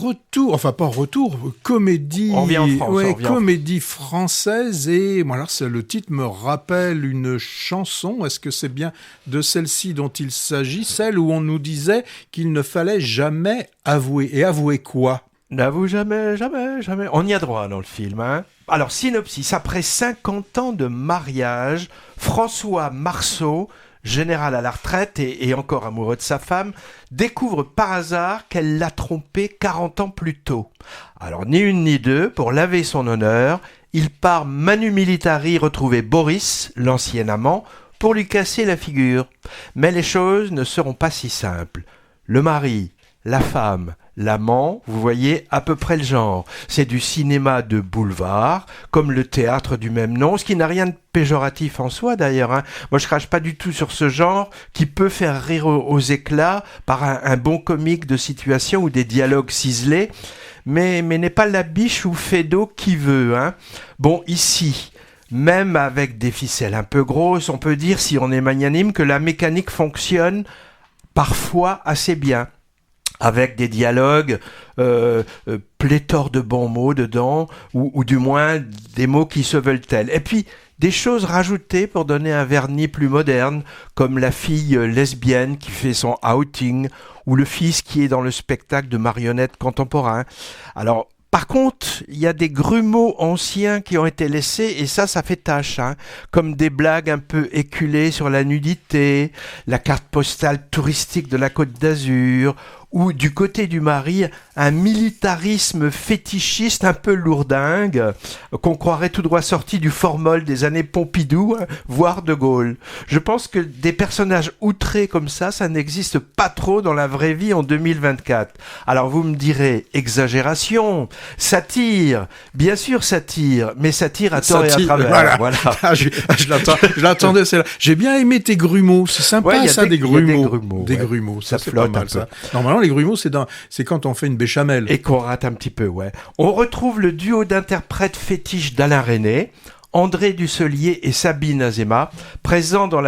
retour, enfin pas retour, comédie, On revient en France, ouais, on revient en comédie française et voilà, le titre me rappelle une chanson. Est-ce que c'est bien de celle-ci dont il s'agit, celle où on nous disait qu'il ne fallait jamais avouer. Et avouer quoi? N'avoue jamais, jamais, jamais. On y a droit dans le film, hein. Alors, synopsis. Après 50 ans de mariage, François Marceau, général à la retraite et encore amoureux de sa femme, découvre par hasard qu'elle l'a trompé 40 ans plus tôt. Alors, ni une ni deux, pour laver son honneur, il part manu militari retrouver Boris, l'ancien amant, pour lui casser la figure. Mais les choses ne seront pas si simples. Le mari, la femme, l'amant, vous voyez à peu près le genre. C'est du cinéma de boulevard, comme le théâtre du même nom, ce qui n'a rien de péjoratif en soi d'ailleurs, hein. Moi je crache pas du tout sur ce genre qui peut faire rire aux éclats par un bon comique de situation ou des dialogues ciselés, mais n'est pas la biche ou Fédo qui veut, hein. Bon, ici, même avec des ficelles un peu grosses, on peut dire, si on est magnanime, que la mécanique fonctionne parfois assez bien, avec des dialogues pléthore de bons mots dedans, ou du moins des mots qui se veulent tels. Et puis, des choses rajoutées pour donner un vernis plus moderne, comme la fille lesbienne qui fait son outing, ou le fils qui est dans le spectacle de marionnettes contemporain. Alors, par contre, il y a des grumeaux anciens qui ont été laissés et ça fait tâche, hein, comme des blagues un peu éculées sur la nudité, la carte postale touristique de la Côte d'Azur, ou du côté du mari, un militarisme fétichiste un peu lourdingue, qu'on croirait tout droit sorti du formol des années Pompidou, hein, voire de Gaulle. Je pense que des personnages outrés comme ça n'existe pas trop dans la vraie vie en 2024. Alors vous me direz, exagération, satire, bien sûr satire, mais satire à tort et à travers. Voilà. Ah, je l'attendais, celle-là. J'ai bien aimé tes grumeaux, c'est sympa ça, des grumeaux. Des grumeaux, ça c'est pas mal ça. Normalement, les grumeaux, c'est quand on fait une béchamel. Et qu'on rate un petit peu, ouais. On retrouve le duo d'interprètes fétiches d'Alain Resnais, André Dussolier et Sabine Azéma, présents dans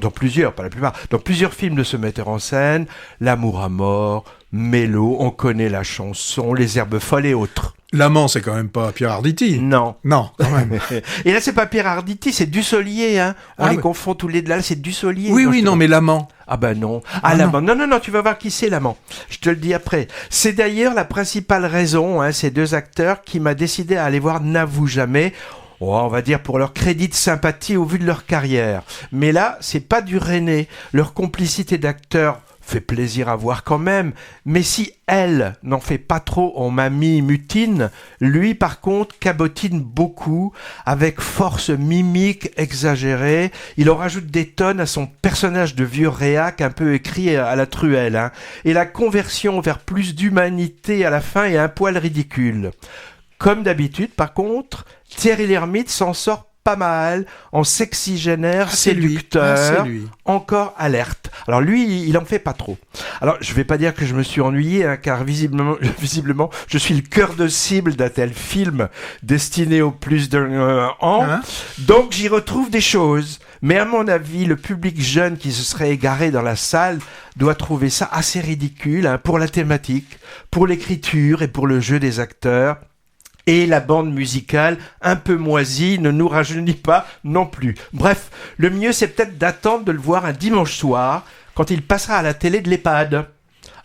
plusieurs films de ce metteur en scène, L'amour à mort, Mélo, on connaît la chanson, Les herbes folles et autres. L'amant, c'est quand même pas Pierre Arditi. Non. Non, quand même. Et là, c'est pas Pierre Arditi, c'est Dussolier, hein. On les confond tous les deux. Là, c'est Dussolier. Oui, non, mais l'amant. Ah ben non. Ah, l'amant. Non, tu vas voir qui c'est l'amant. Je te le dis après. C'est d'ailleurs la principale raison, hein, ces deux acteurs, qui m'a décidé à aller voir N'avoue jamais. Oh, on va dire pour leur crédit de sympathie au vu de leur carrière. Mais là, c'est pas du Resnais. Leur complicité d'acteurs fait plaisir à voir quand même, mais si elle n'en fait pas trop en mamie mutine, lui par contre cabotine beaucoup, avec force mimique exagérée. Il en rajoute des tonnes à son personnage de vieux réac un peu écrit à la truelle, hein. Et la conversion vers plus d'humanité à la fin est un poil ridicule. Comme d'habitude, par contre, Thierry Lhermitte s'en sort pas mal, en sexygénaire, séducteur, encore alerte. Alors lui, il en fait pas trop. Alors je vais pas dire que je me suis ennuyé, hein, car visiblement, je suis le cœur de cible d'un tel film destiné au plus d'un an. Donc j'y retrouve des choses. Mais à mon avis, le public jeune qui se serait égaré dans la salle doit trouver ça assez ridicule, hein, pour la thématique, pour l'écriture et pour le jeu des acteurs. Et la bande musicale, un peu moisie, ne nous rajeunit pas non plus. Bref, le mieux c'est peut-être d'attendre de le voir un dimanche soir, quand il passera à la télé de l'EHPAD.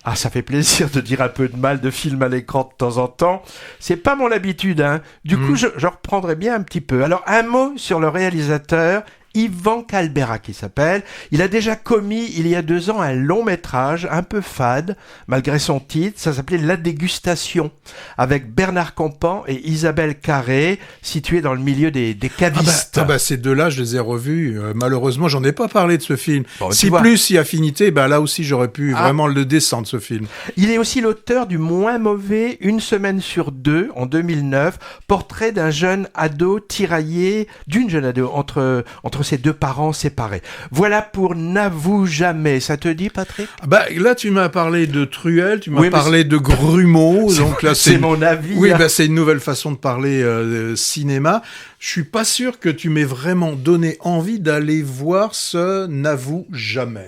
Ah, ça fait plaisir de dire un peu de mal de film à l'écran de temps en temps. C'est pas mon habitude, hein. Du coup, je reprendrai bien un petit peu. Alors, un mot sur le réalisateur, Yvan Calbera qui s'appelle. Il a déjà commis il y a 2 ans un long métrage un peu fade, malgré son titre. Ça s'appelait La Dégustation, avec Bernard Campan et Isabelle Carré, situés dans le milieu des cavistes. Ces deux-là, je les ai revus. Malheureusement, j'en ai pas parlé de ce film. Bon, si affinité, là aussi j'aurais pu vraiment le descendre, ce film. Il est aussi l'auteur du moins mauvais Une semaine sur deux, en 2009, portrait d'une jeune ado tiraillée entre ses 2 parents séparés. Voilà pour N'avoue jamais. Ça te dit, Patrick? Là, tu m'as parlé de truelle, tu m'as parlé de grumeaux. Donc là, c'est mon avis. Oui, c'est une nouvelle façon de parler cinéma. Je suis pas sûr que tu m'aies vraiment donné envie d'aller voir ce N'avoue jamais.